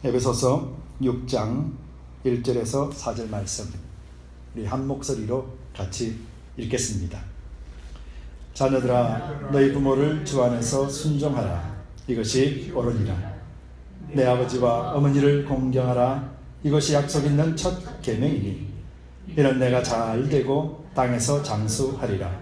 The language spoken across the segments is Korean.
에베소서 6장 1절에서 4절 말씀 우리 한 목소리로 같이 읽겠습니다. 자녀들아 너희 부모를 주 안에서 순종하라. 이것이 옳으니라. 내 아버지와 어머니를 공경하라. 이것이 약속 있는 첫 계명이니 이는 내가 잘 되고 땅에서 장수하리라.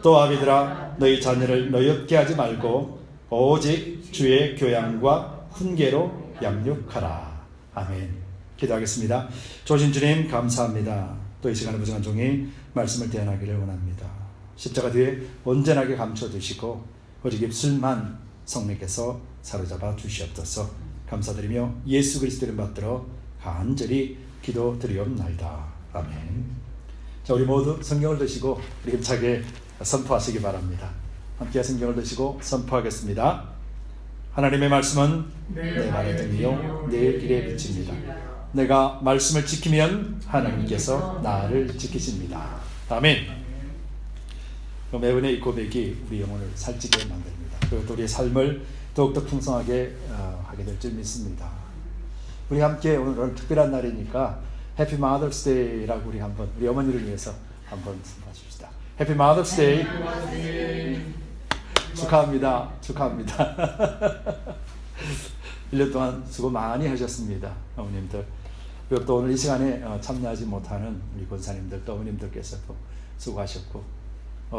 또 아비들아 너희 자녀를 노엽게 하지 말고 오직 주의 교양과 훈계로 양육하라. 아멘. 기도하겠습니다. 조신 주님 감사합니다. 또 이 시간에 무정한 종이 말씀을 대언하기를 원합니다. 십자가 뒤에 온전하게 감춰두시고 오직 입술만 성령께서 사로잡아 주시옵소서. 감사드리며 예수 그리스도를 받들어 간절히 기도드리옵나이다. 아멘. 자, 우리 모두 성경을 드시고 우리 힘차게 선포하시기 바랍니다. 함께 성경을 드시고 선포하겠습니다. 하나님의 말씀은 내 발의 등이요 내 길의 빛입니다. 내가 말씀을 지키면 하나님께서 나를 지키십니다. 아멘. 매번의 이 고백이 우리 영혼을 살찌게 만듭니다. 그리고 또 우리의 삶을 더욱더 풍성하게 하게 될 줄 믿습니다. 우리 함께 오늘은 특별한 날이니까 해피 마더스 데이라고 우리 한번 우리 어머니를 위해서 한번 선포하십시다. 해피 마더스 데이. 축하합니다. 축하합니다. 1년 동안 수고 많이 하셨습니다. 어머님들. 그리고 또 오늘 이 시간에 참여하지 못하는 우리 권사님들 또 어머님들께서도 수고하셨고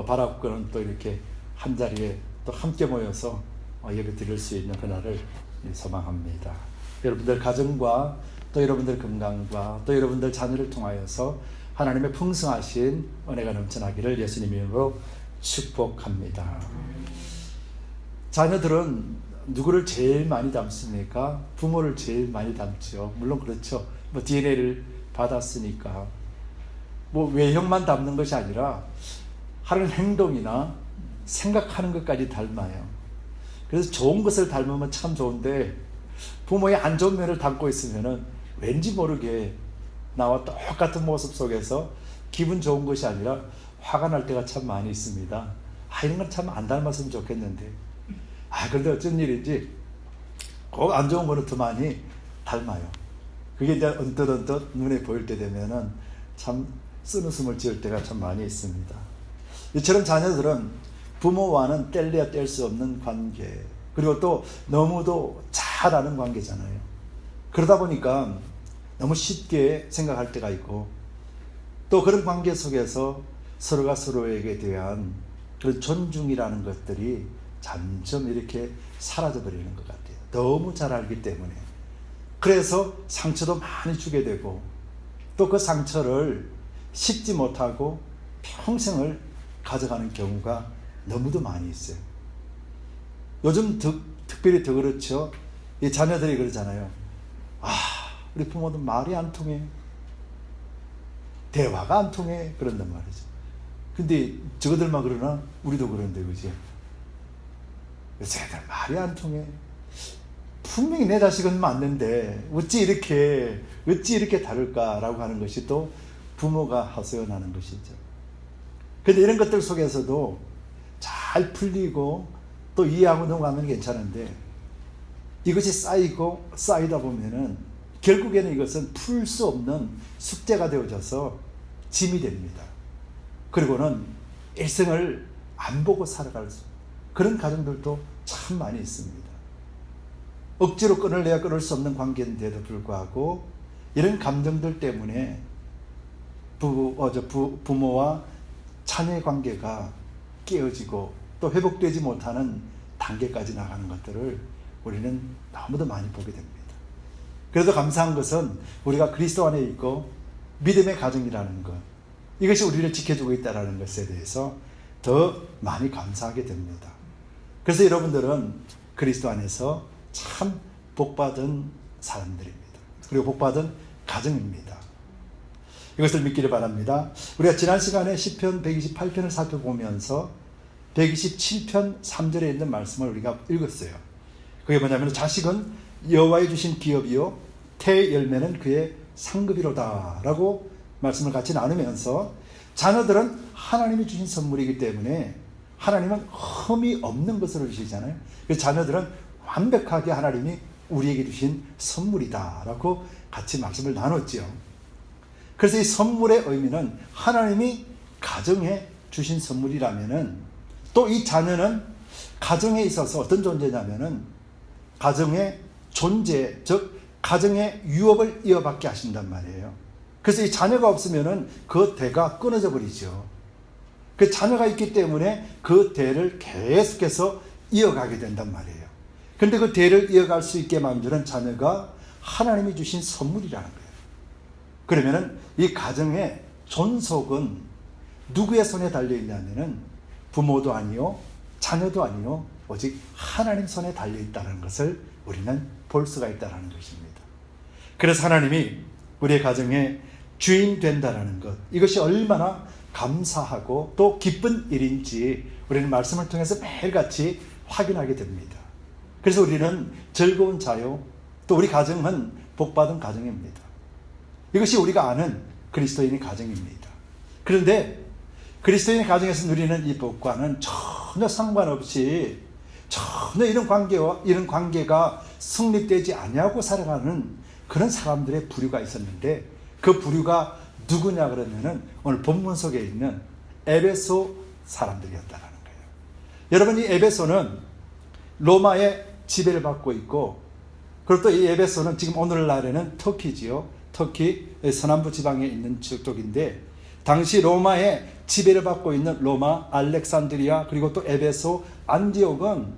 바라고는 또 이렇게 한자리에 또 함께 모여서 예배 드릴 수 있는 그날을 소망합니다. 여러분들 가정과 또 여러분들 건강과 또 여러분들 자녀를 통하여서 하나님의 풍성하신 은혜가 넘쳐나기를 예수님 이름으로 축복합니다. 자녀들은 누구를 제일 많이 닮습니까? 부모를 제일 많이 닮죠. 물론 그렇죠. DNA를 받았으니까. 외형만 닮는 것이 아니라 하는 행동이나 생각하는 것까지 닮아요. 그래서 좋은 것을 닮으면 참 좋은데 부모의 안 좋은 면을 닮고 있으면은 왠지 모르게 나와 똑같은 모습 속에서 기분 좋은 것이 아니라 화가 날 때가 참 많이 있습니다. 이런 건 참 안 닮았으면 좋겠는데. 그런데 어쩐 일인지 꼭 안 좋은 거는 더 많이 닮아요. 그게 이제 언뜻 눈에 보일 때 되면은 참 쓴웃음을 지을 때가 참 많이 있습니다. 이처럼 자녀들은 부모와는 뗄래야 뗄 수 없는 관계, 그리고 또 너무도 잘 아는 관계잖아요. 그러다 보니까 너무 쉽게 생각할 때가 있고 또 그런 관계 속에서 서로가 서로에게 대한 그런 존중이라는 것들이 점점 이렇게 사라져버리는 것 같아요. 너무 잘 알기 때문에. 그래서 상처도 많이 주게 되고 또 그 상처를 씻지 못하고 평생을 가져가는 경우가 너무도 많이 있어요. 요즘 특별히 더 그렇죠. 이 자녀들이 그러잖아요. 우리 부모도 말이 안 통해. 대화가 안 통해. 그런단 말이죠. 근데 저거들만 그러나 우리도 그런데 그지? 쟤들 말이 안 통해. 분명히 내 자식은 맞는데 어찌 이렇게 다를까라고 하는 것이 또 부모가 하소연하는 것이죠. 그런데 이런 것들 속에서도 잘 풀리고 또 이해하고 넘어가면 괜찮은데 이것이 쌓이다 보면은 결국에는 이것은 풀 수 없는 숙제가 되어져서 짐이 됩니다. 그리고는 일생을 안 보고 살아갈 그런 가정들도 참 많이 있습니다. 억지로 끊을래야 끊을 수 없는 관계인데도 불구하고 이런 감정들 때문에 부모와 자녀의 관계가 깨어지고 또 회복되지 못하는 단계까지 나가는 것들을 우리는 너무도 많이 보게 됩니다. 그래도 감사한 것은 우리가 그리스도 안에 있고 믿음의 가정이라는 것, 이것이 우리를 지켜주고 있다는 것에 대해서 더 많이 감사하게 됩니다. 그래서 여러분들은 그리스도 안에서 참 복받은 사람들입니다. 그리고 복받은 가정입니다. 이것을 믿기를 바랍니다. 우리가 지난 시간에 시편 128편을 살펴보면서 127편 3절에 있는 말씀을 우리가 읽었어요. 그게 뭐냐면 자식은 여호와의 주신 기업이요 태 열매는 그의 상급이로다 라고 말씀을 같이 나누면서 자녀들은 하나님이 주신 선물이기 때문에 하나님은 흠이 없는 것으로 주시잖아요. 그래서 자녀들은 완벽하게 하나님이 우리에게 주신 선물이다라고 같이 말씀을 나눴죠. 그래서 이 선물의 의미는 하나님이 가정에 주신 선물이라면은, 또 이 자녀는 가정에 있어서 어떤 존재냐면은 가정의 존재, 즉 가정의 유업을 이어받게 하신단 말이에요. 그래서 이 자녀가 없으면은 그 대가 끊어져 버리죠. 그 자녀가 있기 때문에 그 대를 계속해서 이어가게 된단 말이에요. 그런데 그 대를 이어갈 수 있게 만드는 자녀가 하나님이 주신 선물이라는 거예요. 그러면은 이 가정의 존속은 누구의 손에 달려 있냐면은 부모도 아니요, 자녀도 아니요, 오직 하나님 손에 달려 있다는 것을 우리는 볼 수가 있다는 것입니다. 그래서 하나님이 우리의 가정의 주인 된다는 것, 이것이 얼마나 감사하고 또 기쁜 일인지 우리는 말씀을 통해서 매일같이 확인하게 됩니다. 그래서 우리는 즐거운 자요, 또 우리 가정은 복받은 가정입니다. 이것이 우리가 아는 그리스도인의 가정입니다. 그런데 그리스도인의 가정에서 누리는 이 복과는 전혀 상관없이 전혀 이런 관계가 성립되지 아니하고 살아가는 그런 사람들의 부류가 있었는데, 그 부류가 누구냐 그러면은 오늘 본문 속에 있는 에베소 사람들이었다는 거예요. 여러분, 이 에베소는 로마의 지배를 받고 있고, 그리고 또 이 에베소는 지금 오늘날에는 터키지요. 터키 서남부 지방에 있는 쪽인데, 당시 로마의 지배를 받고 있는 로마, 알렉산드리아, 그리고 또 에베소, 안디옥은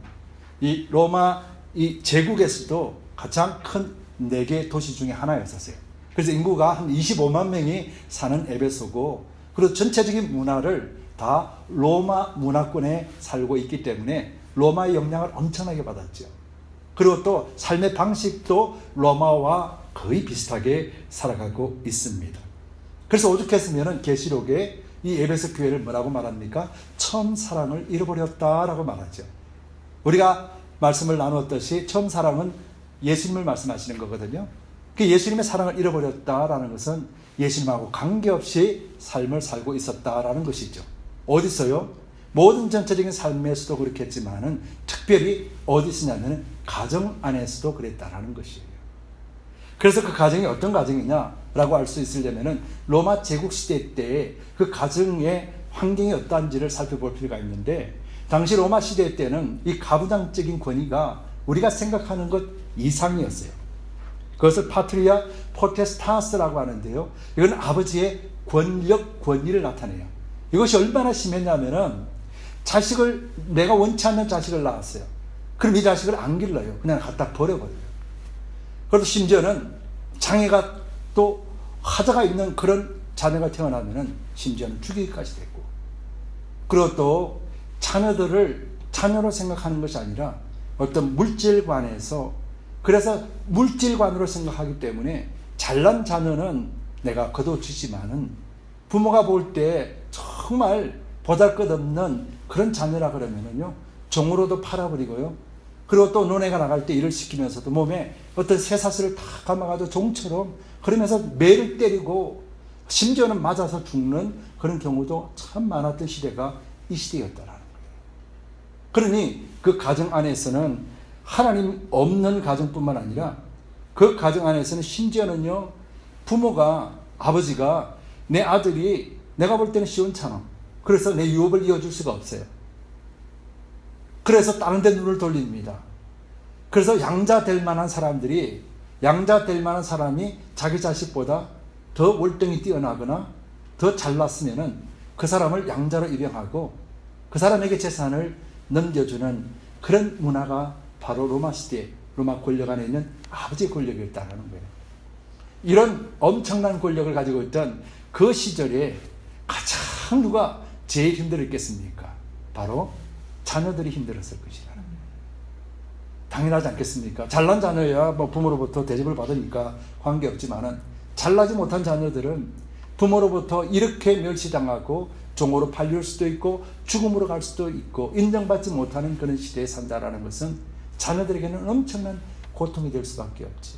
이 로마 이 제국에서도 가장 큰 4개 도시 중에 하나였었어요. 그래서 인구가 한 25만 명이 사는 에베소고, 그리고 전체적인 문화를 다 로마 문화권에 살고 있기 때문에 로마의 영향을 엄청나게 받았죠. 그리고 또 삶의 방식도 로마와 거의 비슷하게 살아가고 있습니다. 그래서 오죽했으면 계시록에 이 에베소 교회를 뭐라고 말합니까? 처음 사랑을 잃어버렸다라고 말하죠. 우리가 말씀을 나누었듯이 처음 사랑은 예수님을 말씀하시는 거거든요. 그 예수님의 사랑을 잃어버렸다라는 것은 예수님하고 관계없이 삶을 살고 있었다라는 것이죠. 어디서요? 모든 전체적인 삶에서도 그렇겠지만은 특별히 어디 있으냐면 가정 안에서도 그랬다라는 것이에요. 그래서 그 가정이 어떤 가정이냐라고 알 수 있으려면은 로마 제국 시대 때 그 가정의 환경이 어떠한지를 살펴볼 필요가 있는데, 당시 로마 시대 때는 이 가부장적인 권위가 우리가 생각하는 것 이상이었어요. 그것을 파트리아 포테스타스라고 하는데요, 이건 아버지의 권위를 나타내요. 이것이 얼마나 심했냐면은 자식을, 내가 원치 않는 자식을 낳았어요. 그럼 이 자식을 안 길러요. 그냥 갖다 버려버려요. 그래도 심지어는 장애가 또 하자가 있는 그런 자녀가 태어나면은 심지어는 죽이기까지 됐고, 그리고 또 자녀들을 자녀로 생각하는 것이 아니라 어떤 물질관에서, 그래서 물질관으로 생각하기 때문에 잘난 자녀는 내가 거둬주지만은 부모가 볼 때 정말 보잘것없는 그런 자녀라 그러면은요, 종으로도 팔아버리고요, 그리고 또 논에가 나갈 때 일을 시키면서도 몸에 어떤 쇠사슬을 다 감아가지고 종처럼, 그러면서 매를 때리고 심지어는 맞아서 죽는 그런 경우도 참 많았던 시대가 이 시대였다라는 거예요. 그러니 그 가정 안에서는 하나님 없는 가정뿐만 아니라 그 가정 안에서는 심지어는요, 부모가, 아버지가 내 아들이 내가 볼 때는 시원찮아, 그래서 내 유업을 이어줄 수가 없어요. 그래서 다른 데 눈을 돌립니다. 그래서 양자 될 만한 사람이 자기 자식보다 더 월등히 뛰어나거나 더 잘났으면은 그 사람을 양자로 입양하고 그 사람에게 재산을 넘겨주는 그런 문화가 바로 로마 시대, 로마 권력 안에 있는 아버지의 권력이었다는 거예요. 이런 엄청난 권력을 가지고 있던 그 시절에 가장 누가 제일 힘들었겠습니까? 바로 자녀들이 힘들었을 것이라는 거예요. 당연하지 않겠습니까? 잘난 자녀야 뭐 부모로부터 대접을 받으니까 관계없지만은, 잘나지 못한 자녀들은 부모로부터 이렇게 멸시당하고 종으로 팔릴 수도 있고 죽음으로 갈 수도 있고 인정받지 못하는 그런 시대에 산다라는 것은 자녀들에게는 엄청난 고통이 될 수밖에 없지.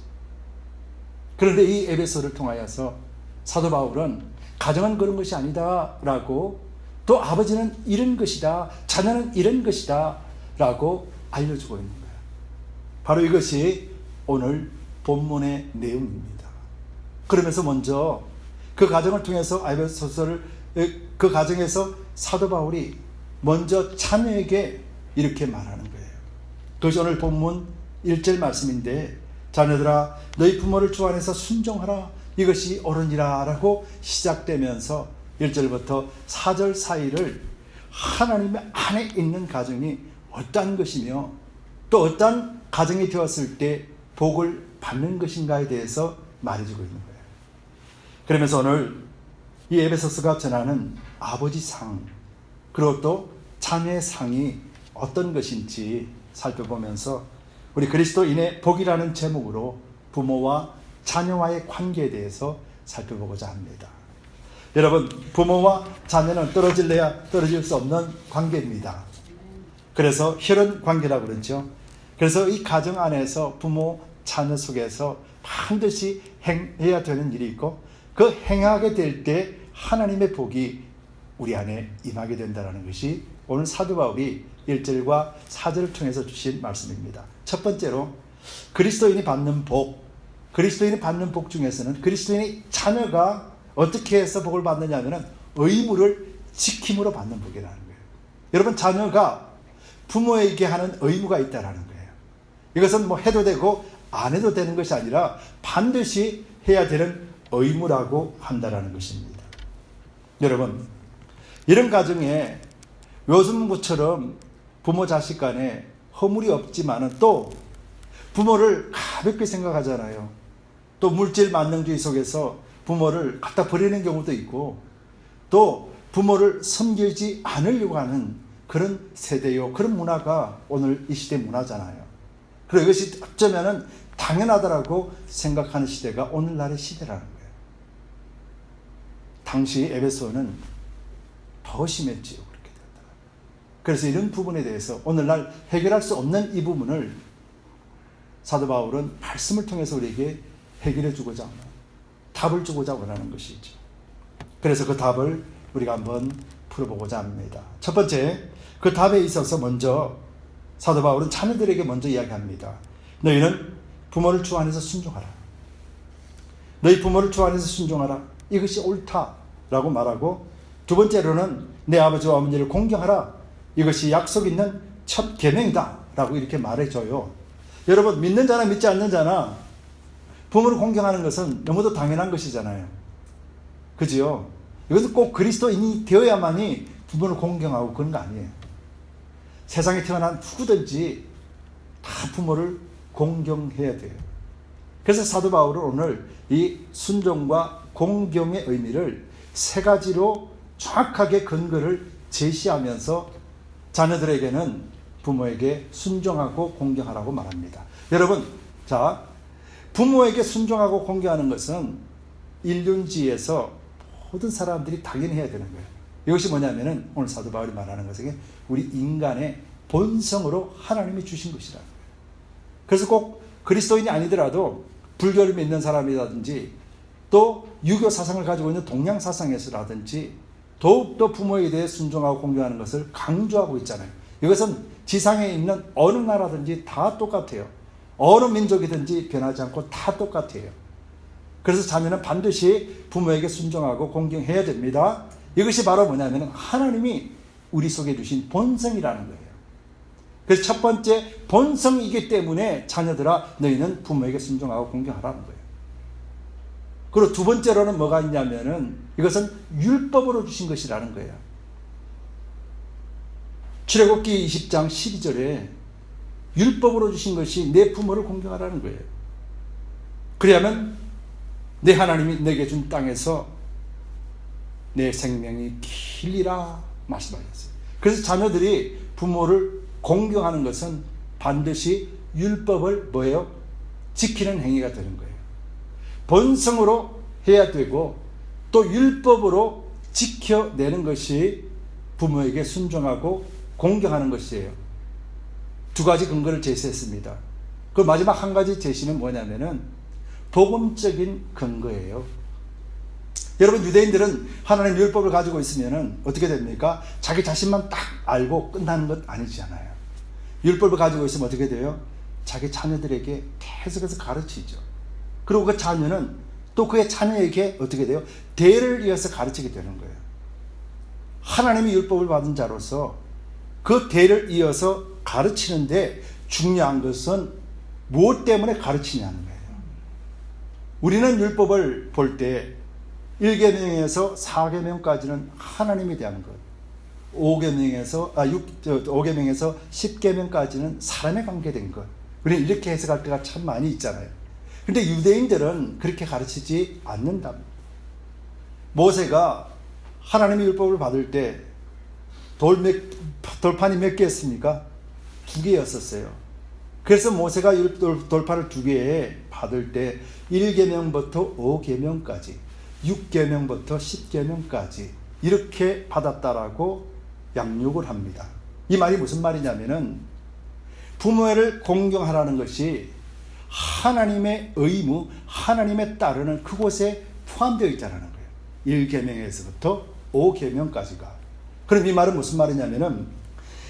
그런데 이 에베소를 통하여서 사도 바울은 가정은 그런 것이 아니다라고, 또 아버지는 이런 것이다, 자녀는 이런 것이다 라고 알려주고 있는 거예요. 바로 이것이 오늘 본문의 내용입니다. 그러면서 먼저 그 과정을 통해서 에베소서를 그 과정에서 사도 바울이 먼저 자녀에게 이렇게 말하는 거예요. 그것이 오늘 본문 1절 말씀인데, 자녀들아 너희 부모를 주 안에서 순종하라, 이것이 옳으니라 라고 시작되면서 1절부터 4절 사이를 하나님의 안에 있는 가정이 어떠한 것이며 또 어떠한 가정이 되었을 때 복을 받는 것인가에 대해서 말해주고 있는 거예요. 그러면서 오늘 이 에베소서가 전하는 아버지 상, 그리고 또 자녀의 상이 어떤 것인지 살펴보면서 우리 그리스도인의 복이라는 제목으로 부모와 자녀와의 관계에 대해서 살펴보고자 합니다. 여러분, 부모와 자녀는 떨어질래야 떨어질 수 없는 관계입니다. 그래서 혈연 관계라고 그러죠. 그래서 이 가정 안에서 부모, 자녀 속에서 반드시 행해야 되는 일이 있고, 그 행하게 될 때 하나님의 복이 우리 안에 임하게 된다는 것이 오늘 사도 바울이 1절과 4절을 통해서 주신 말씀입니다. 첫 번째로 그리스도인이 받는 복, 그리스도인이 받는 복 중에서는 그리스도인의 자녀가 어떻게 해서 복을 받느냐 하면 의무를 지킴으로 받는 복이라는 거예요. 여러분, 자녀가 부모에게 하는 의무가 있다는 거예요. 이것은 뭐 해도 되고 안 해도 되는 것이 아니라 반드시 해야 되는 의무라고 한다는 것입니다. 여러분, 이런 가정에 요즘처럼 부모 자식 간에 허물이 없지만은 또 부모를 가볍게 생각하잖아요. 또 물질 만능주의 속에서 부모를 갖다 버리는 경우도 있고, 또 부모를 섬기지 않으려고 하는 그런 세대요, 그런 문화가 오늘 이 시대 문화잖아요. 그리고 이것이 어쩌면은 당연하다라고 생각하는 시대가 오늘날의 시대라는 거예요. 당시 에베소는 더 심했지요. 그렇게 됐다. 그래서 이런 부분에 대해서 오늘날 해결할 수 없는 이 부분을 사도 바울은 말씀을 통해서 우리에게 해결해 주고자 하는, 답을 주고자 원하는 것이죠. 그래서 그 답을 우리가 한번 풀어보고자 합니다. 첫 번째, 그 답에 있어서 먼저 사도 바울은 자녀들에게 먼저 이야기합니다. 너희는 부모를 주 안에서 순종하라. 너희 부모를 주 안에서 순종하라. 이것이 옳다라고 말하고, 두 번째로는 내 아버지와 어머니를 공경하라. 이것이 약속 있는 첫 계명이다 라고 이렇게 말해줘요. 여러분, 믿는 자나 믿지 않는 자나 부모를 공경하는 것은 너무도 당연한 것이잖아요. 그지요? 이것은 꼭 그리스도인이 되어야만이 부모를 공경하고 그런 거 아니에요. 세상에 태어난 누구든지 다 부모를 공경해야 돼요. 그래서 사도 바울은 오늘 이 순종과 공경의 의미를 세 가지로 정확하게 근거를 제시하면서 자녀들에게는 부모에게 순종하고 공경하라고 말합니다. 여러분, 자, 부모에게 순종하고 공경하는 것은 인륜지에서 모든 사람들이 당연히 해야 되는 거예요. 이것이 뭐냐면은 오늘 사도 바울이 말하는 것은 우리 인간의 본성으로 하나님이 주신 것이라는 거예요. 그래서 꼭 그리스도인이 아니더라도 불교를 믿는 사람이라든지 또 유교 사상을 가지고 있는 동양 사상에서라든지 더욱더 부모에 대해 순종하고 공경하는 것을 강조하고 있잖아요. 이것은 지상에 있는 어느 나라든지 다 똑같아요. 어느 민족이든지 변하지 않고 다 똑같아요. 그래서 자녀는 반드시 부모에게 순종하고 공경해야 됩니다. 이것이 바로 뭐냐면 하나님이 우리 속에 주신 본성이라는 거예요. 그래서 첫 번째 본성이기 때문에 자녀들아 너희는 부모에게 순종하고 공경하라는 거예요. 그리고 두 번째로는 뭐가 있냐면은 이것은 율법으로 주신 것이라는 거예요. 출애굽기 20장 12절에 율법으로 주신 것이 내 부모를 공경하라는 거예요. 그래야만 내 하나님이 내게 준 땅에서 내 생명이 길리라 말씀하셨어요. 그래서 자녀들이 부모를 공경하는 것은 반드시 율법을 뭐예요? 지키는 행위가 되는 거예요. 본성으로 해야 되고 또 율법으로 지켜내는 것이 부모에게 순종하고 공경하는 것이에요. 두 가지 근거를 제시했습니다. 그 마지막 한 가지 제시는 뭐냐면은 복음적인 근거예요. 여러분, 유대인들은 하나님 율법을 가지고 있으면은 어떻게 됩니까? 자기 자신만 딱 알고 끝나는 것 아니잖아요. 율법을 가지고 있으면 어떻게 돼요? 자기 자녀들에게 계속해서 가르치죠. 그리고 그 자녀는 또 그의 자녀에게 어떻게 돼요? 대를 이어서 가르치게 되는 거예요. 하나님의 율법을 받은 자로서 그 대를 이어서 가르치는데 중요한 것은 무엇 때문에 가르치냐는 거예요. 우리는 율법을 볼 때 1계명에서 4계명까지는 하나님에 대한 것, 5계명에서 10계명까지는 사람에 관계된 것, 우리는 이렇게 해석할 때가 참 많이 있잖아요. 근데 유대인들은 그렇게 가르치지 않는답니다. 모세가 하나님의 율법을 받을 때 돌판이 몇 개였습니까? 2개였었어요. 그래서 모세가 돌판을 2개 받을 때 1계명부터 5계명까지, 6계명부터 10계명까지 이렇게 받았다라고 양육을 합니다. 이 말이 무슨 말이냐면은 부모를 공경하라는 것이 하나님의 의무, 하나님에 따르는 그곳에 포함되어 있다는 거예요. 1계명에서부터 5계명까지가. 그럼 이 말은 무슨 말이냐면은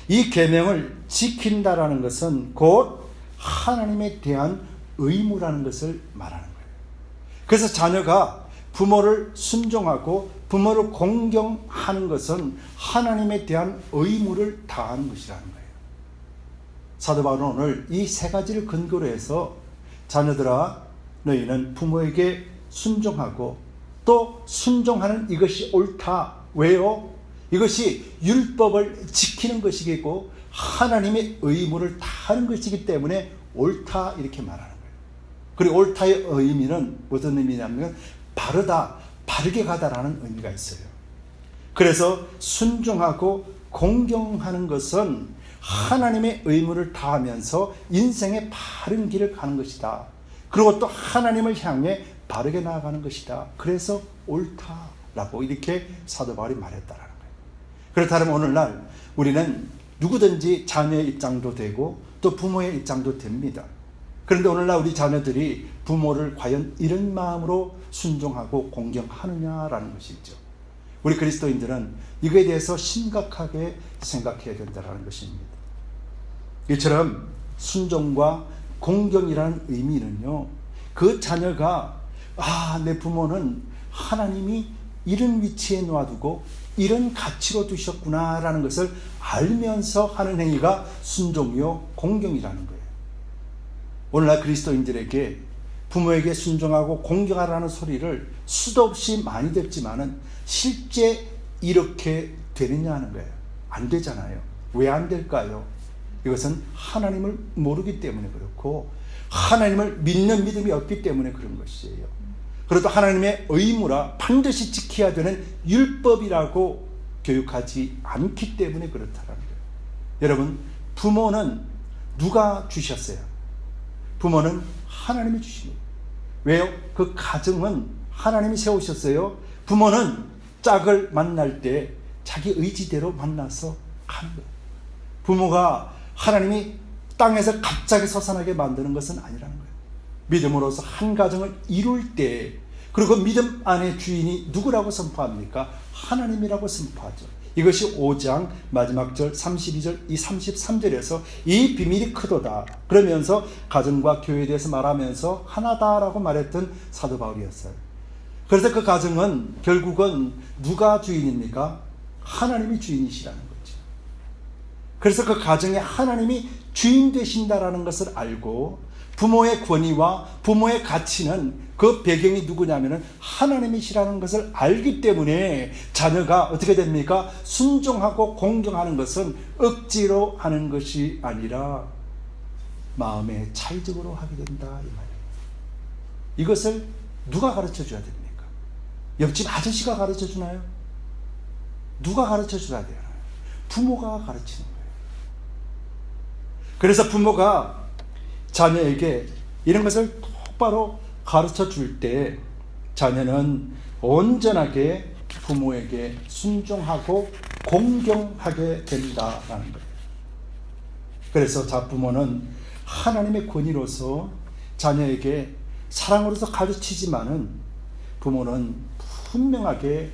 이 계명을 지킨다라는 것은 곧 하나님에 대한 의무라는 것을 말하는 거예요. 그래서 자녀가 부모를 순종하고 부모를 공경하는 것은 하나님에 대한 의무를 다하는 것이라는 거예요. 사도 바울은 오늘 이 3가지를 근거로 해서 자녀들아 너희는 부모에게 순종하고 또 순종하는 이것이 옳다. 왜요? 이것이 율법을 지키는 것이고 하나님의 의무를 다하는 것이기 때문에 옳다 이렇게 말하는 거예요. 그리고 옳다의 의미는 무슨 의미냐면 바르다, 바르게 가다라는 의미가 있어요. 그래서 순종하고 공경하는 것은 하나님의 의무를 다하면서 인생의 바른 길을 가는 것이다. 그리고 또 하나님을 향해 바르게 나아가는 것이다. 그래서 옳다라고 이렇게 사도 바울이 말했다라는 거예요. 그렇다면 오늘날 우리는 누구든지 자녀의 입장도 되고 또 부모의 입장도 됩니다. 그런데 오늘날 우리 자녀들이 부모를 과연 이런 마음으로 순종하고 공경하느냐라는 것이죠. 우리 그리스도인들은 이거에 대해서 심각하게 생각해야 된다는 것입니다. 이처럼 순종과 공경이라는 의미는요, 그 자녀가 내 부모는 하나님이 이런 위치에 놓아두고 이런 가치로 두셨구나라는 것을 알면서 하는 행위가 순종이요 공경이라는 거예요. 오늘날 그리스도인들에게 부모에게 순종하고 공경하라는 소리를 수도 없이 많이 듣지만은 실제 이렇게 되느냐 하는 거예요. 안 되잖아요. 왜 안 될까요? 이것은 하나님을 모르기 때문에 그렇고 하나님을 믿는 믿음이 없기 때문에 그런 것이에요. 그래도 하나님의 의무라 반드시 지켜야 되는 율법이라고 교육하지 않기 때문에 그렇다는 거예요. 여러분, 부모는 누가 주셨어요? 부모는 하나님이 주십니다. 왜요? 그 가정은 하나님이 세우셨어요. 부모는 짝을 만날 때 자기 의지대로 만나서 가는 거예요. 부모가 하나님이 땅에서 갑자기 솟아나게 만드는 것은 아니라는 거예요. 믿음으로서 한 가정을 이룰 때, 그리고 믿음 안의 주인이 누구라고 선포합니까? 하나님이라고 선포하죠. 이것이 5장 마지막 절 32절 이 33절에서 이 비밀이 크도다 그러면서 가정과 교회에 대해서 말하면서 하나다라고 말했던 사도 바울이었어요. 그래서 그 가정은 결국은 누가 주인입니까? 하나님이 주인이시라는 거죠. 그래서 그 가정에 하나님이 주인 되신다라는 것을 알고 부모의 권위와 부모의 가치는 그 배경이 누구냐면은 하나님이시라는 것을 알기 때문에 자녀가 어떻게 됩니까? 순종하고 공경하는 것은 억지로 하는 것이 아니라 마음의 차이적으로 하게 된다 이 말이에요. 이것을 누가 가르쳐 줘야 됩니까? 옆집 아저씨가 가르쳐 주나요? 누가 가르쳐 줘야 돼요? 부모가 가르치는 거예요. 그래서 부모가 자녀에게 이런 것을 똑바로 가르쳐 줄 때 자녀는 온전하게 부모에게 순종하고 공경하게 된다라는 거예요. 그래서 자부모는 하나님의 권위로서 자녀에게 사랑으로서 가르치지만은 부모는 분명하게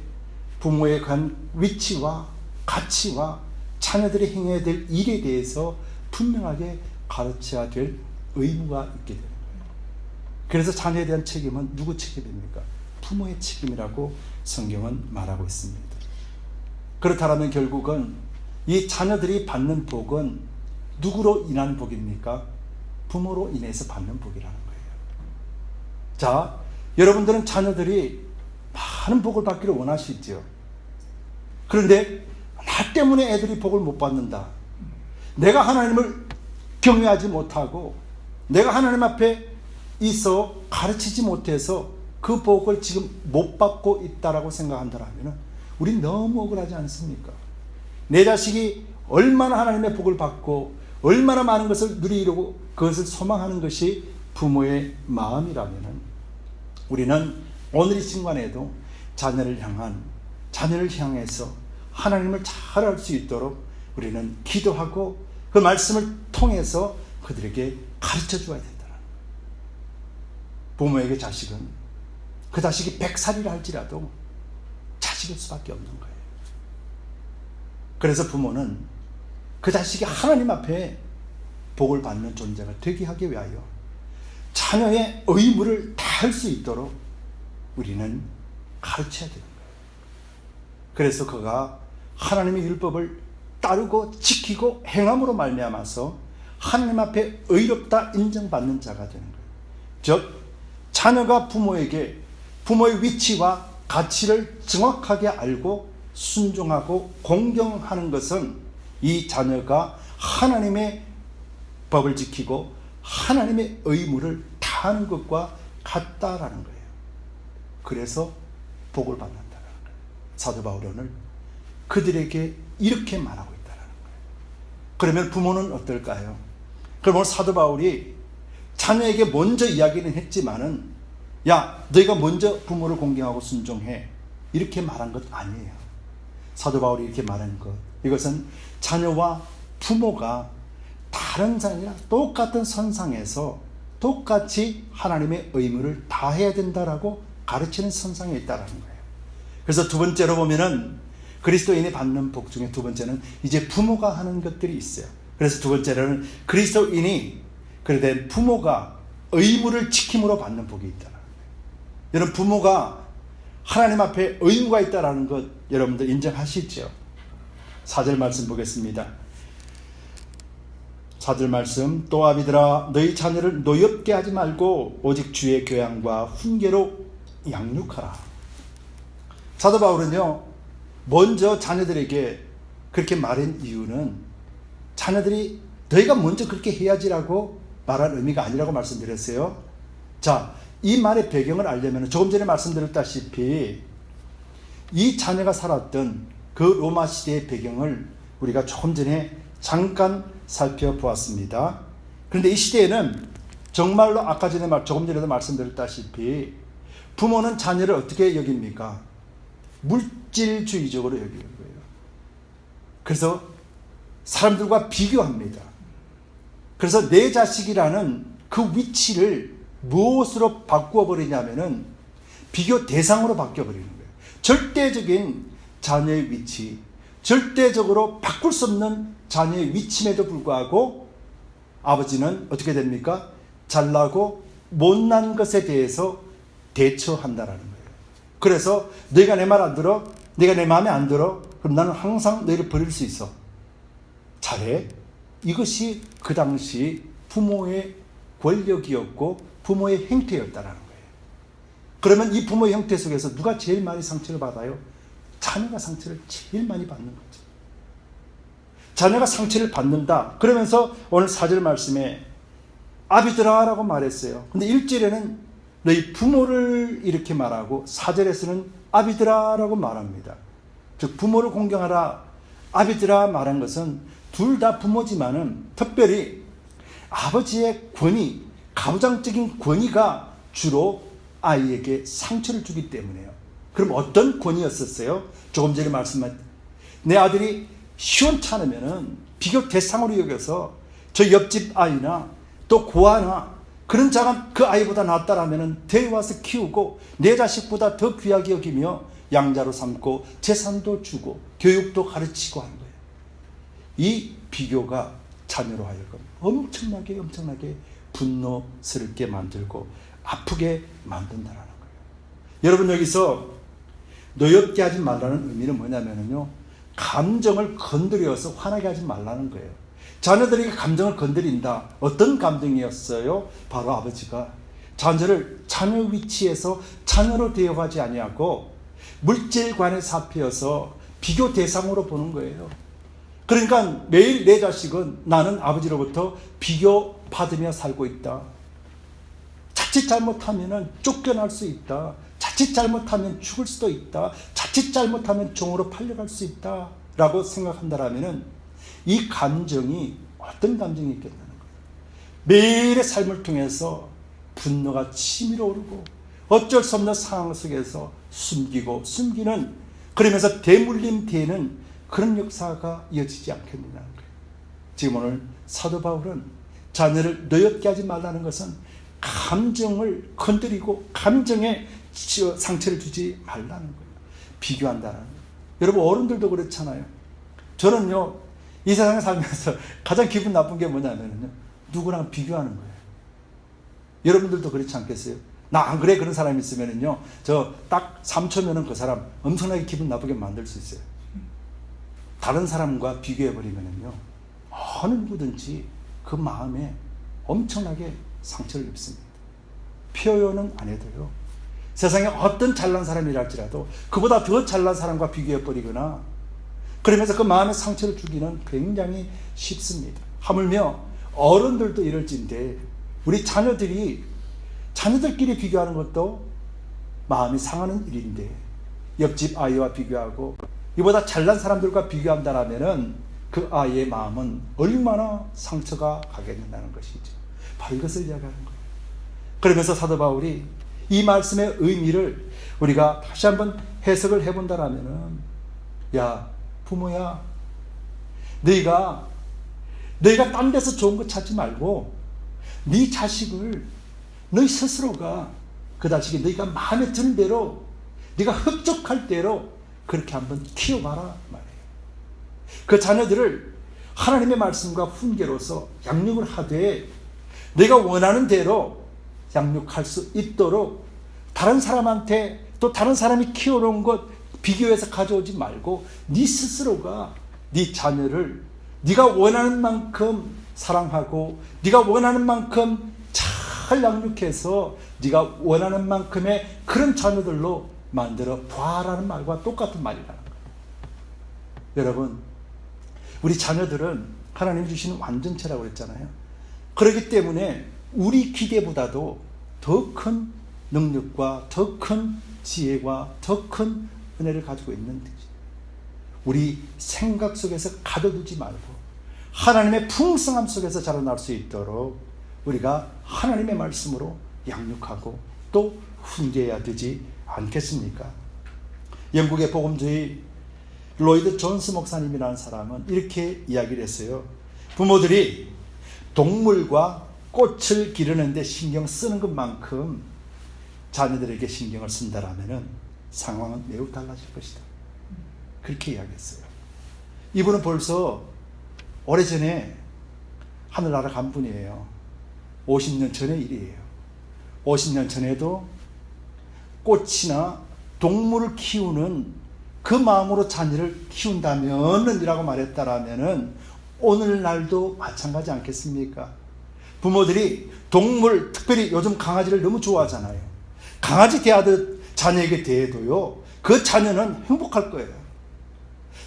부모에 관한 위치와 가치와 자녀들이 행해야 될 일에 대해서 분명하게 가르쳐야 될 의무가 있게 되는 거예요. 그래서 자녀에 대한 책임은 누구 책임입니까? 부모의 책임이라고 성경은 말하고 있습니다. 그렇다면 결국은 이 자녀들이 받는 복은 누구로 인한 복입니까? 부모로 인해서 받는 복이라는 거예요. 자, 여러분들은 자녀들이 많은 복을 받기를 원하시죠. 그런데 나 때문에 애들이 복을 못 받는다. 내가 하나님을 경외하지 못하고 내가 하나님 앞에 있어 가르치지 못해서 그 복을 지금 못 받고 있다라고 생각한다면 우린 너무 억울하지 않습니까? 내 자식이 얼마나 하나님의 복을 받고 얼마나 많은 것을 누리려고 그것을 소망하는 것이 부모의 마음이라면 우리는 오늘 이 순간에도 자녀를 향해서 하나님을 잘 알 수 있도록 우리는 기도하고 그 말씀을 통해서 그들에게 가르쳐 줘야 된다는 거예요. 부모에게 자식은 그 자식이 100살이라 할지라도 자식일 수밖에 없는 거예요. 그래서 부모는 그 자식이 하나님 앞에 복을 받는 존재가 되게 하기 위하여 자녀의 의무를 다할 수 있도록 우리는 가르쳐야 되는 거예요. 그래서 그가 하나님의 율법을 따르고 지키고 행함으로 말미암아서 하나님 앞에 의롭다 인정받는 자가 되는 거예요. 즉 자녀가 부모에게 부모의 위치와 가치를 정확하게 알고 순종하고 공경하는 것은 이 자녀가 하나님의 법을 지키고 하나님의 의무를 다하는 것과 같다라는 거예요. 그래서 복을 받는다는 거예요. 사도 바울은 오늘 그들에게 이렇게 말하고 있다는 거예요. 그러면 부모는 어떨까요? 그럼 오늘 사도 바울이 자녀에게 먼저 이야기는 했지만은 야, 너희가 먼저 부모를 공경하고 순종해 이렇게 말한 것 아니에요. 사도 바울이 이렇게 말한 것, 이것은 자녀와 부모가 다른 자녀랑 똑같은 선상에서 똑같이 하나님의 의무를 다해야 된다라고 가르치는 선상에 있다는 거예요. 그래서 두 번째로 보면은 그리스도인이 받는 복 중에 두 번째는 이제 부모가 하는 것들이 있어요. 그래서 두 번째로는 그리스도인이 그래 부모가 의무를 지킴으로 받는 복이 있다는 거예요. 여러분 부모가 하나님 앞에 의무가 있다는 것 여러분들 인정하시죠? 4절 말씀 보겠습니다. 4절 말씀, 또 아비들아 너희 자녀를 노엽게 하지 말고 오직 주의 교양과 훈계로 양육하라. 사도 바울은요 먼저 자녀들에게 그렇게 말한 이유는 자녀들이 너희가 먼저 그렇게 해야지라고 말한 의미가 아니라고 말씀드렸어요. 자, 이 말의 배경을 알려면 조금 전에 말씀드렸다시피 이 자녀가 살았던 그 로마 시대의 배경을 우리가 조금 전에 잠깐 살펴보았습니다. 그런데 이 시대에는 정말로 아까 전에 조금 전에도 말씀드렸다시피 부모는 자녀를 어떻게 여깁니까? 물질주의적으로 여기는 거예요. 그래서 사람들과 비교합니다. 그래서 내 자식이라는 그 위치를 무엇으로 바꾸어 버리냐면은 비교 대상으로 바뀌어 버리는 거예요. 절대적인 자녀의 위치, 절대적으로 바꿀 수 없는 자녀의 위치임에도 불구하고 아버지는 어떻게 됩니까? 잘나고 못난 것에 대해서 대처한다라는 거예요. 그래서 너희가 내 말 안 들어? 네가 내 마음에 안 들어? 그럼 나는 항상 너희를 버릴 수 있어. 잘해. 이것이 그 당시 부모의 권력이었고 부모의 행태였다라는 거예요. 그러면 이 부모의 형태 속에서 누가 제일 많이 상처를 받아요? 자녀가 상처를 제일 많이 받는 거죠. 자녀가 상처를 받는다. 그러면서 오늘 4절 말씀에 아비들아 라고 말했어요. 근데 1절에는 너희 부모를 이렇게 말하고 4절에서는 아비들아 라고 말합니다. 즉 부모를 공경하라 아비들아 말한 것은 둘 다 부모지만은 특별히 아버지의 권위, 가부장적인 권위가 주로 아이에게 상처를 주기 때문에요. 그럼 어떤 권위였었어요? 조금 전에 말씀한 내 아들이 시원찮으면은 비교 대상으로 여겨서 저 옆집 아이나 또 고아나 그런 자가 그 아이보다 낫다라면은 데려와서 키우고 내 자식보다 더 귀하게 여기며 양자로 삼고 재산도 주고 교육도 가르치고 하는 거예요. 이 비교가 자녀로 하여금 엄청나게 분노스럽게 만들고 아프게 만든다는 거예요. 여러분, 여기서 노엽게 하지 말라는 의미는 뭐냐면요, 감정을 건드려서 화나게 하지 말라는 거예요. 자녀들에게 감정을 건드린다. 어떤 감정이었어요? 바로 아버지가 자녀를 자녀 위치에서 자녀로 대우하지 아니하고 물질관에 잡혀서 비교 대상으로 보는 거예요. 그러니까 매일 내 자식은 나는 아버지로부터 비교받으며 살고 있다. 자칫 잘못하면 쫓겨날 수 있다. 자칫 잘못하면 죽을 수도 있다. 자칫 잘못하면 종으로 팔려갈 수 있다. 라고 생각한다면 이 감정이 어떤 감정이 있겠다는 거예요. 매일의 삶을 통해서 분노가 치밀어 오르고 어쩔 수 없는 상황 속에서 숨기는, 그러면서 대물림되는 그런 역사가 이어지지 않겠느냐는 거예요. 지금 오늘 사도 바울은 자녀를 노엽게 하지 말라는 것은 감정을 건드리고 감정에 상처를 주지 말라는 거예요. 비교한다는 거예요. 여러분, 어른들도 그렇잖아요. 저는요, 이 세상에 살면서 가장 기분 나쁜 게 뭐냐면요, 누구랑 비교하는 거예요. 여러분들도 그렇지 않겠어요? 나 안 그래? 그런 사람이 있으면요, 저 딱 3초면은 그 사람 엄청나게 기분 나쁘게 만들 수 있어요. 다른 사람과 비교해버리면요, 어느 누구든지 그 마음에 엄청나게 상처를 입습니다. 표현은 안 해도요, 세상에 어떤 잘난 사람이랄지라도 그보다 더 잘난 사람과 비교해버리거나 그러면서 그 마음에 상처를 주기는 굉장히 쉽습니다. 하물며 어른들도 이럴진데 우리 자녀들끼리 비교하는 것도 마음이 상하는 일인데, 옆집 아이와 비교하고 이보다 잘난 사람들과 비교한다면 그 아이의 마음은 얼마나 상처가 가겠는다는 것이죠. 바로 이것을 이야기하는 거예요. 그러면서 사도 바울이 이 말씀의 의미를 우리가 다시 한번 해석을 해본다면, 야 부모야, 너희가 딴 데서 좋은 거 찾지 말고 네 자식을 너희 스스로가 그 자식이 너희가 마음에 드는 대로, 네가 흡족할 대로 그렇게 한번 키워봐라 말이에요. 그 자녀들을 하나님의 말씀과 훈계로서 양육을 하되 내가 원하는 대로 양육할 수 있도록 다른 사람한테, 또 다른 사람이 키워놓은 것 비교해서 가져오지 말고 네 스스로가 네 자녀를 네가 원하는 만큼 사랑하고 네가 원하는 만큼 잘 양육해서 네가 원하는 만큼의 그런 자녀들로 만들어 봐라는 말과 똑같은 말이라는 거예요. 여러분, 우리 자녀들은 하나님이 주시는 완전체라고 그랬잖아요. 그렇기 때문에 우리 기대보다도 더 큰 능력과 더 큰 지혜와 더 큰 은혜를 가지고 있는 거지. 우리 생각 속에서 가둬두지 말고 하나님의 풍성함 속에서 자라날 수 있도록 우리가 하나님의 말씀으로 양육하고 또 훈계해야 되지 않겠습니까? 영국의 복음주의 로이드 존스 목사님이라는 사람은 이렇게 이야기를 했어요. 부모들이 동물과 꽃을 기르는 데 신경 쓰는 것만큼 자녀들에게 신경을 쓴다라면 상황은 매우 달라질 것이다. 그렇게 이야기했어요. 이분은 벌써 오래전에 하늘나라 간 분이에요. 50년 전의 일이에요. 50년 전에도 꽃이나 동물을 키우는 그 마음으로 자녀를 키운다면은 이라고 말했다라면은 오늘날도 마찬가지 않겠습니까? 부모들이 동물, 특별히 요즘 강아지를 너무 좋아하잖아요. 강아지 대하듯 자녀에게 대해도요, 그 자녀는 행복할 거예요.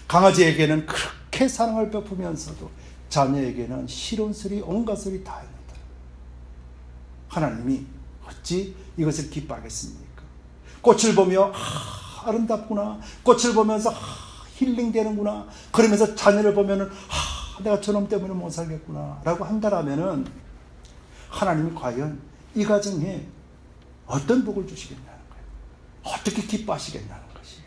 강아지에게는 그렇게 사랑을 베푸면서도 자녀에게는 싫은 소리, 온갖 소리 다 합니다. 하나님이 어찌 이것을 기뻐하겠습니까? 꽃을 보며 아름답구나, 꽃을 보면서 힐링되는구나, 그러면서 자녀를 보면은 내가 저놈 때문에 못 살겠구나 라고 한다라면은 하나님이 과연 이 가정에 어떤 복을 주시겠냐는 거예요. 어떻게 기뻐하시겠냐는 것이죠.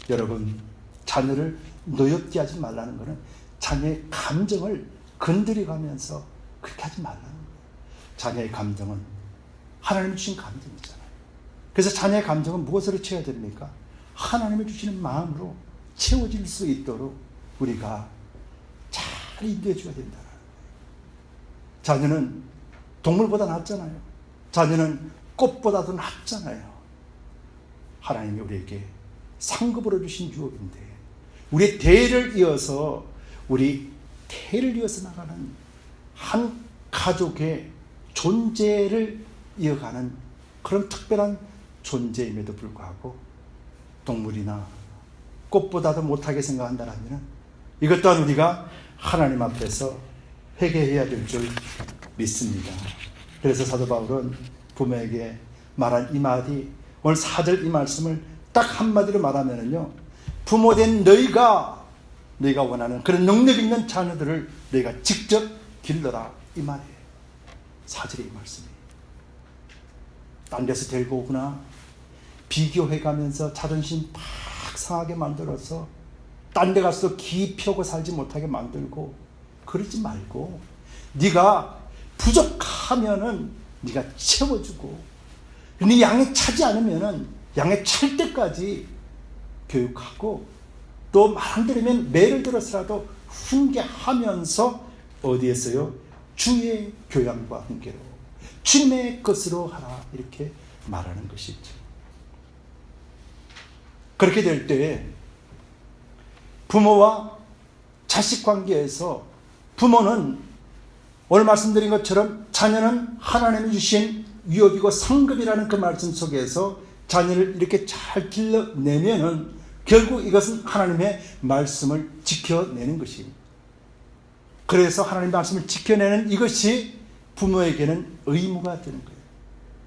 여러분, 자녀를 노엽게 하지 말라는 것은 자녀의 감정을 건드려가면서 그렇게 하지 말라는 거예요. 자녀의 감정은 하나님이 주신 감정이잖아요. 그래서 자녀의 감정은 무엇으로 채워야 됩니까? 하나님이 주시는 마음으로 채워질 수 있도록 우리가 잘 인도해 줘야 된다는 거예요. 자녀는 동물보다 낫잖아요. 자녀는 꽃보다도 낫잖아요. 하나님이 우리에게 상급으로 주신 유업인데 우리의 대를 이어서 우리 태를 이어서 나가는 한 가족의 존재를 이어가는 그런 특별한 존재임에도 불구하고 동물이나 꽃보다도 못하게 생각한다면 이것 또한 우리가 하나님 앞에서 회개해야 될 줄 믿습니다. 그래서 사도 바울은 부모에게 말한 이 말이 오늘 4절 이 말씀을 딱 한마디로 말하면은요, 부모된 너희가 원하는 그런 능력 있는 자녀들을 너희가 직접 길러라 이 말이에요. 4절의 이 말씀이 딴 데서 데리고 오거나 비교해가면서 자존심 팍 상하게 만들어서 딴 데 가서 기피하고 살지 못하게 만들고 그러지 말고 네가 부족하면은 네가 채워주고 네 양에 차지 않으면은 양에 찰 때까지 교육하고 또 말 안 들으면 매를 들어서라도 훈계하면서 어디에서요? 주의 교양과 훈계로 주님의 것으로 하라 이렇게 말하는 것이죠. 그렇게 될 때 부모와 자식 관계에서 부모는 오늘 말씀드린 것처럼 자녀는 하나님이 주신 유업이고 상급이라는 그 말씀 속에서 자녀를 이렇게 잘 길러내면은 결국 이것은 하나님의 말씀을 지켜내는 것입니다. 그래서 하나님의 말씀을 지켜내는 이것이 부모에게는 의무가 되는 거예요.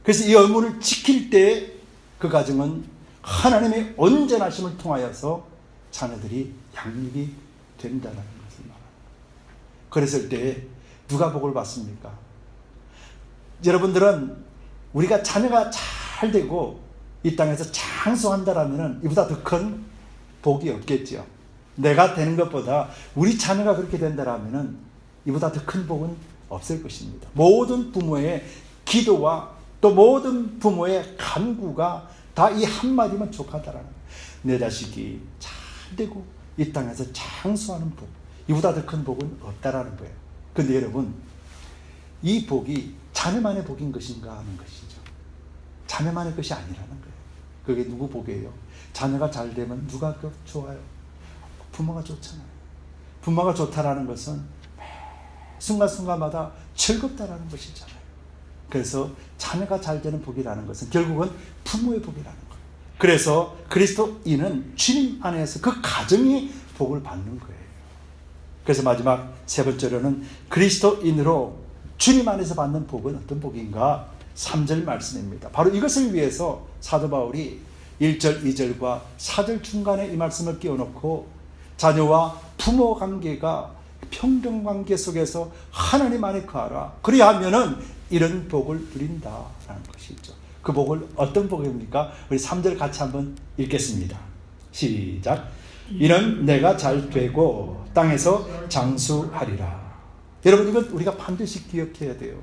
그래서 이 의무를 지킬 때 그 가정은 하나님의 온전하심을 통하여서 자녀들이 양육이 된다는 것을 말합니다. 그랬을 때 누가 복을 받습니까? 여러분들은 우리가 자녀가 잘 되고 이 땅에서 장수한다라면 이보다 더 큰 복이 없겠죠. 내가 되는 것보다 우리 자녀가 그렇게 된다라면 이보다 더 큰 복은 없을 것입니다. 모든 부모의 기도와 또 모든 부모의 간구가 다 이 한마디면 족하다라는 거예요. 내 자식이 잘 되고 이 땅에서 장수하는 복, 이보다 더 큰 복은 없다라는 거예요. 그런데 여러분, 이 복이 자녀만의 복인 것인가 하는 것이죠. 자녀만의 것이 아니라는 거예요. 그게 누구 복이에요? 자녀가 잘 되면 누가 더 좋아요? 부모가 좋잖아요. 부모가 좋다라는 것은 순간순간마다 즐겁다라는 것이잖아요. 그래서 자녀가 잘 되는 복이라는 것은 결국은 부모의 복이라는 거예요. 그래서 그리스도인은 주님 안에서 그 가정이 복을 받는 거예요. 그래서 마지막 세 번째로는 그리스도인으로 주님 안에서 받는 복은 어떤 복인가? 3절 말씀입니다. 바로 이것을 위해서 사도 바울이 1절, 2절과 4절 중간에 이 말씀을 끼워놓고 자녀와 부모 관계가 평등관계 속에서 하나님 안에 거하라. 그리하면은 이런 복을 누린다라는 것이죠. 그 복을 어떤 복입니까? 우리 3절 같이 한번 읽겠습니다. 시작. 이는 내가 잘 되고 땅에서 장수하리라. 여러분, 이건 우리가 반드시 기억해야 돼요.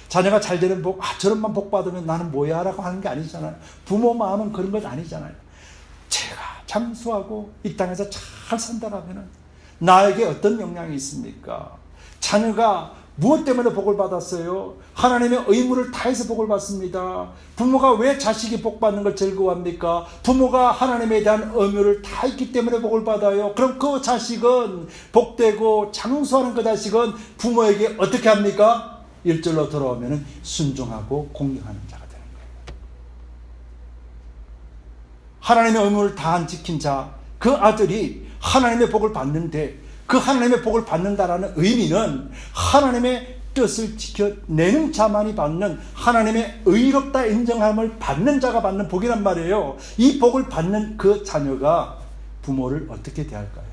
자녀가 잘 되는 복, 저런만 복 받으면 나는 뭐야? 라고 하는 게 아니잖아요. 부모 마음은 그런 것 아니잖아요. 제가 장수하고 이 땅에서 잘 산다라면 나에게 어떤 영향이 있습니까? 자녀가 무엇 때문에 복을 받았어요? 하나님의 의무를 다해서 복을 받습니다. 부모가 왜 자식이 복 받는 걸 즐거워합니까? 부모가 하나님에 대한 의무를 다했기 때문에 복을 받아요. 그럼 그 자식은 복되고 장수하는 그 자식은 부모에게 어떻게 합니까? 1절로 돌아오면 순종하고 공경하는 자가 되는 거예요. 하나님의 의무를 다 지킨 자, 그 아들이 하나님의 복을 받는데 그 하나님의 복을 받는다라는 의미는 하나님의 뜻을 지켜내는 자만이 받는 하나님의 의롭다 인정함을 받는 자가 받는 복이란 말이에요. 이 복을 받는 그 자녀가 부모를 어떻게 대할까요?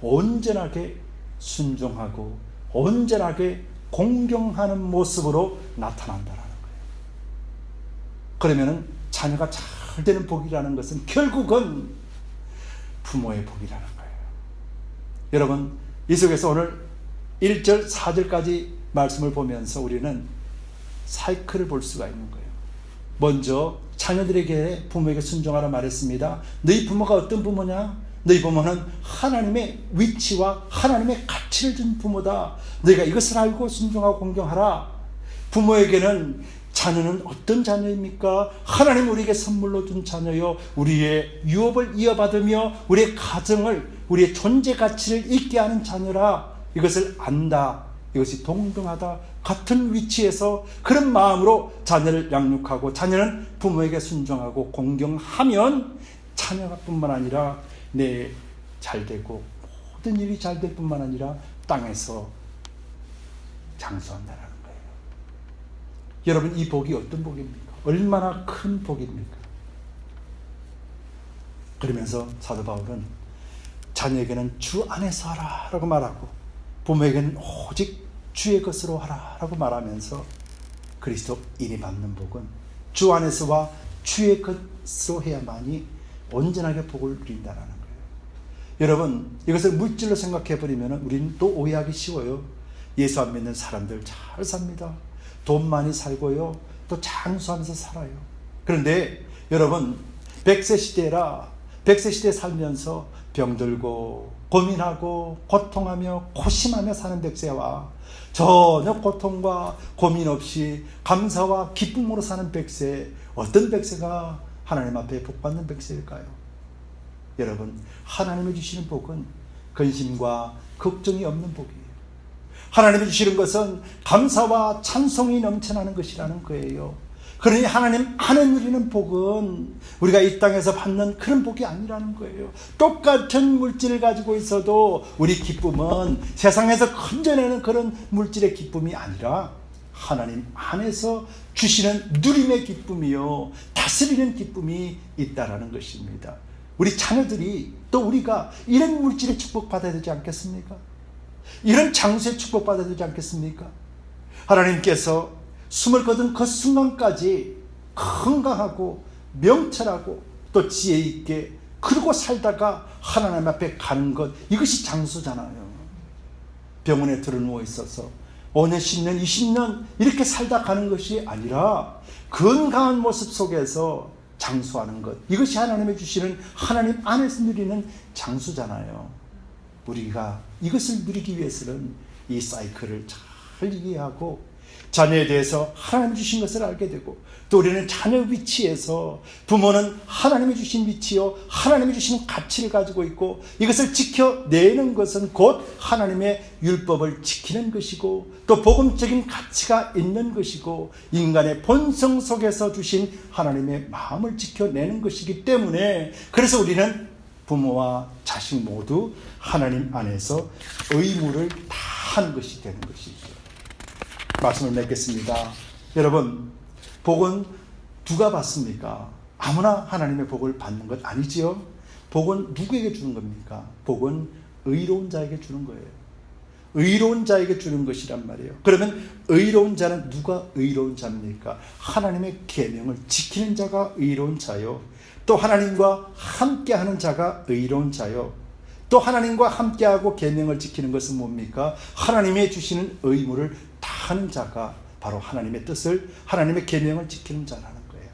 온전하게 순종하고 온전하게 공경하는 모습으로 나타난다라는 거예요. 그러면은 자녀가 잘 되는 복이라는 것은 결국은 부모의 복이라는 거예요. 여러분, 이 속에서 오늘 1절, 4절까지 말씀을 보면서 우리는 사이클을 볼 수가 있는 거예요. 먼저 자녀들에게 부모에게 순종하라 말했습니다. 너희 부모가 어떤 부모냐? 너희 부모는 하나님의 위치와 하나님의 가치를 준 부모다. 너희가 이것을 알고 순종하고 공경하라. 부모에게는 자녀는 어떤 자녀입니까? 하나님 우리에게 선물로 준 자녀요, 우리의 유업을 이어받으며 우리의 가정을, 우리의 존재 가치를 있게 하는 자녀라. 이것을 안다. 이것이 동등하다. 같은 위치에서 그런 마음으로 자녀를 양육하고 자녀는 부모에게 순종하고 공경하면 자녀가 뿐만 아니라 내 잘되고 모든 일이 잘 될 뿐만 아니라 땅에서 장수한다라는 거예요. 여러분, 이 복이 어떤 복입니까? 얼마나 큰 복입니까? 그러면서 사도 바울은 자녀에게는 주 안에서 하라 라고 말하고 부모에게는 오직 주의 것으로 하라 라고 말하면서 그리스도인이 받는 복은 주 안에서와 주의 것으로 해야만이 온전하게 복을 누린다는 거예요. 여러분, 이것을 물질로 생각해버리면 우리는 또 오해하기 쉬워요. 예수 안 믿는 사람들 잘 삽니다. 돈 많이 살고요, 또 장수하면서 살아요. 그런데 여러분, 100세 시대라 100세 시대에 살면서 병들고 고민하고 고통하며 고심하며 사는 100세와 전혀 고통과 고민 없이 감사와 기쁨으로 사는 100세, 어떤 100세가 하나님 앞에 복받는 100세일까요? 여러분, 하나님이 주시는 복은 근심과 걱정이 없는 복이에요. 하나님이 주시는 것은 감사와 찬송이 넘쳐나는 것이라는 거예요. 그러니 하나님 안에 누리는 복은 우리가 이 땅에서 받는 그런 복이 아니라는 거예요. 똑같은 물질을 가지고 있어도 우리 기쁨은 세상에서 건져내는 그런 물질의 기쁨이 아니라 하나님 안에서 주시는 누림의 기쁨이요, 다스리는 기쁨이 있다라는 것입니다. 우리 자녀들이, 또 우리가 이런 물질의 축복받아야 되지 않겠습니까? 이런 장수의 축복받아야 되지 않겠습니까? 하나님께서 숨을 거둔 그 순간까지 건강하고 명철하고 또 지혜 있게 그러고 살다가 하나님 앞에 가는 것, 이것이 장수잖아요. 병원에 들어누워 있어서 5년, 10년, 20년 이렇게 살다 가는 것이 아니라 건강한 모습 속에서 장수하는 것, 이것이 하나님이 주시는 하나님 안에서 누리는 장수잖아요. 우리가 이것을 누리기 위해서는 이 사이클을 잘 이해하고 자녀에 대해서 하나님 주신 것을 알게 되고, 또 우리는 자녀 위치에서 부모는 하나님이 주신 위치요, 하나님이 주신 가치를 가지고 있고, 이것을 지켜내는 것은 곧 하나님의 율법을 지키는 것이고, 또 복음적인 가치가 있는 것이고, 인간의 본성 속에서 주신 하나님의 마음을 지켜내는 것이기 때문에, 그래서 우리는 부모와 자식 모두 하나님 안에서 의무를 다하는 것이 되는 것이죠. 말씀을 맺겠습니다. 여러분, 복은 누가 받습니까? 아무나 하나님의 복을 받는 것 아니지요? 복은 누구에게 주는 겁니까? 복은 의로운 자에게 주는 거예요. 의로운 자에게 주는 것이란 말이에요. 그러면 의로운 자는 누가 의로운 자입니까? 하나님의 계명을 지키는 자가 의로운 자요, 또 하나님과 함께하는 자가 의로운 자요, 또 하나님과 함께하고 계명을 지키는 것은 뭡니까? 하나님이 주시는 의무를 다하는 자가 바로 하나님의 뜻을, 하나님의 계명을 지키는 자라는 거예요.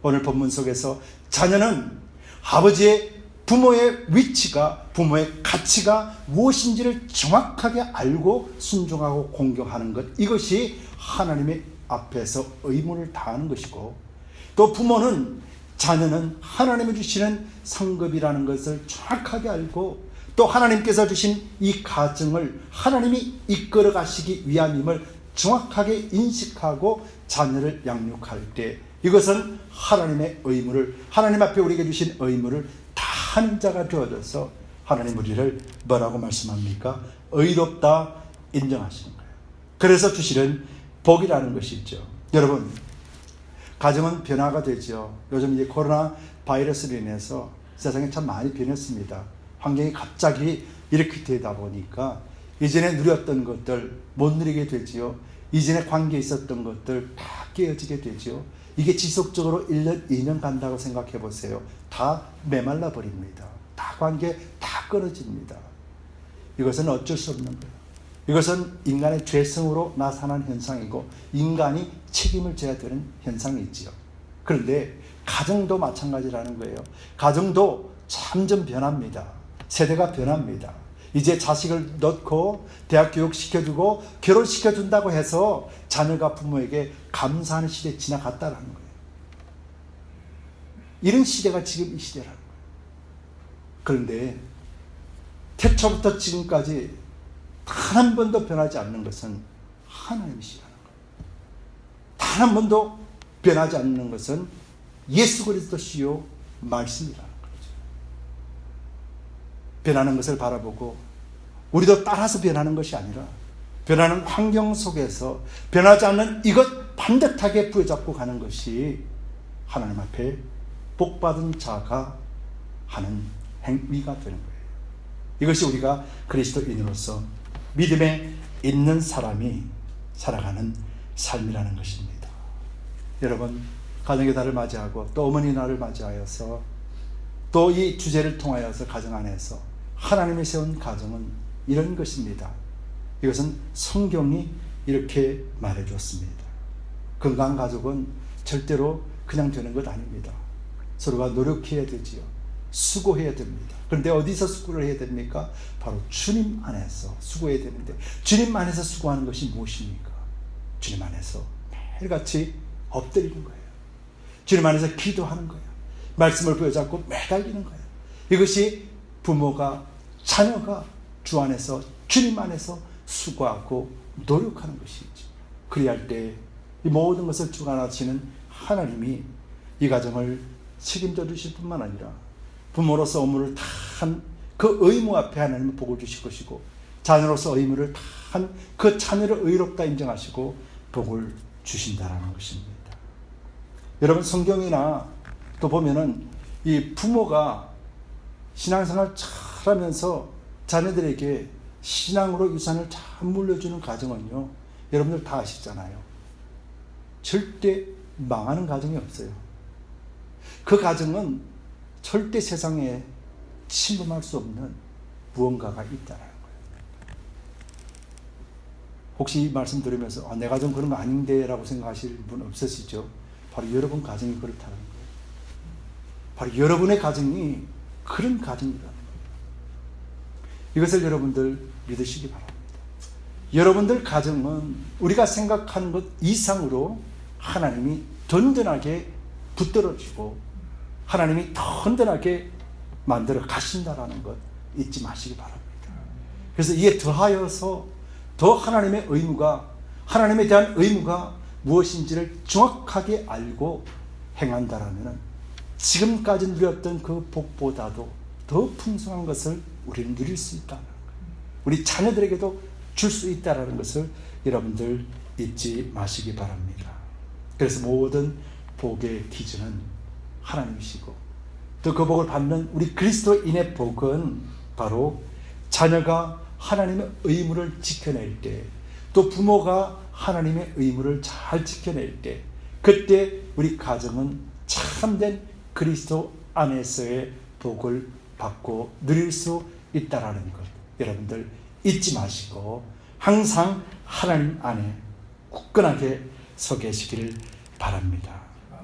오늘 본문 속에서 자녀는 아버지의, 부모의 위치가, 부모의 가치가 무엇인지를 정확하게 알고 순종하고 공경하는 것, 이것이 하나님의 앞에서 의무를 다하는 것이고, 또 부모는, 자녀는 하나님이 주시는 상급이라는 것을 정확하게 알고, 또 하나님께서 주신 이 가정을 하나님이 이끌어 가시기 위함임을 정확하게 인식하고 자녀를 양육할 때, 이것은 하나님의 의무를, 하나님 앞에 우리에게 주신 의무를 다하는 자가 되어져서 하나님 우리를 뭐라고 말씀합니까? 의롭다 인정하시는 거예요. 그래서 주시는 복이라는 것이 있죠. 여러분, 가정은 변화가 되죠. 요즘 이제 코로나 바이러스로 인해서 세상이 참 많이 변했습니다. 환경이 갑자기 이렇게 되다 보니까 이전에 누렸던 것들 못 누리게 되지요. 이전에 관계에 있었던 것들 다 깨어지게 되지요. 이게 지속적으로 1년, 2년 간다고 생각해 보세요. 다 메말라 버립니다. 다 관계 다 끊어집니다. 이것은 어쩔 수 없는 거예요. 이것은 인간의 죄성으로 나타난 현상이고 인간이 책임을 져야 되는 현상이 있지요. 그런데 가정도 마찬가지라는 거예요. 가정도 점점 변합니다. 세대가 변합니다. 이제 자식을 넣고 대학 교육 시켜주고 결혼시켜준다고 해서 자녀가 부모에게 감사하는 시대에 지나갔다라는 거예요. 이런 시대가 지금 이 시대라는 거예요. 그런데 태초부터 지금까지 단 한 번도 변하지 않는 것은 하나님이시라는 거예요. 단 한 번도 변하지 않는 것은 예수 그리스도시요 말씀이라는 거죠. 변하는 것을 바라보고 우리도 따라서 변하는 것이 아니라 변하는 환경 속에서 변하지 않는 이것 반듯하게 부여잡고 가는 것이 하나님 앞에 복받은 자가 하는 행위가 되는 거예요. 이것이 우리가 그리스도인으로서 믿음에 있는 사람이 살아가는 삶이라는 것입니다. 여러분, 가정의 달을 맞이하고 또 어머니 날을 맞이하여서 또 이 주제를 통하여서 가정 안에서 하나님이 세운 가정은 이런 것입니다. 이것은 성경이 이렇게 말해줬습니다. 건강한 가족은 절대로 그냥 되는 것 아닙니다. 서로가 노력해야 되지요. 수고해야 됩니다. 그런데 어디서 수고를 해야 됩니까? 바로 주님 안에서 수고해야 되는데, 주님 안에서 수고하는 것이 무엇입니까? 주님 안에서 매일같이 엎드리는 거예요. 주님 안에서 기도하는 거예요. 말씀을 부여잡고 매달리는 거예요. 이것이 부모가, 자녀가 주 안에서, 주님 안에서 수고하고 노력하는 것이죠. 그리할 때 이 모든 것을 주관하시는 하나님이 이 가정을 책임져 주실 뿐만 아니라 부모로서 의무를 다한 그 의무 앞에 하나님은 복을 주실 것이고, 자녀로서 의무를 다한 그 자녀를 의롭다 인정하시고 복을 주신다라는 것입니다. 여러분, 성경이나 또 보면은 이 부모가 신앙생활 잘하면서 자녀들에게 신앙으로 유산을 잘 물려주는 가정은요, 여러분들 다 아시잖아요. 절대 망하는 가정이 없어요. 그 가정은 절대 세상에 침범할 수 없는 무언가가 있다는 거예요. 혹시 이 말씀 들으면서 내 가정 그런 거 아닌데 라고 생각하실 분 없으시죠? 바로 여러분 가정이 그렇다는 거예요. 바로 여러분의 가정이 그런 가정이라는 거예요. 이것을 여러분들 믿으시기 바랍니다. 여러분들 가정은 우리가 생각하는 것 이상으로 하나님이 든든하게 붙들어주고 하나님이 더 든든하게 만들어 가신다라는 것 잊지 마시기 바랍니다. 그래서 이에 더하여서 더 하나님의 의무가, 하나님에 대한 의무가 무엇인지를 정확하게 알고 행한다라면 지금까지 누렸던 그 복보다도 더 풍성한 것을 우리는 누릴 수 있다는 거예요. 우리 자녀들에게도 줄 수 있다는 것을 여러분들 잊지 마시기 바랍니다. 그래서 모든 복의 기준은 하나님이시고, 또 그 복을 받는 우리 그리스도인의 복은 바로 자녀가 하나님의 의무를 지켜낼 때, 또 부모가 하나님의 의무를 잘 지켜낼 때, 그때 우리 가정은 참된 그리스도 안에서의 복을 받고 누릴 수 있다라는 것 여러분들 잊지 마시고 항상 하나님 안에 굳건하게 서 계시기를 바랍니다.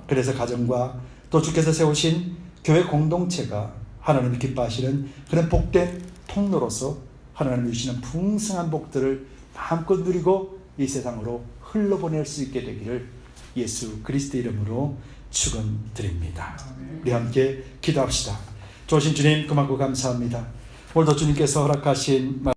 그래서 가정과 또 주께서 세우신 교회 공동체가 하나님이 기뻐하시는 그런 복된 통로로서 하나님이 주시는 풍성한 복들을 마음껏 누리고 이 세상으로 흘러보낼 수 있게 되기를 예수 그리스도 이름으로 축원드립니다. 우리 함께 기도합시다. 좋으신 주님, 고맙고 감사합니다. 오늘도 주님께서 허락하신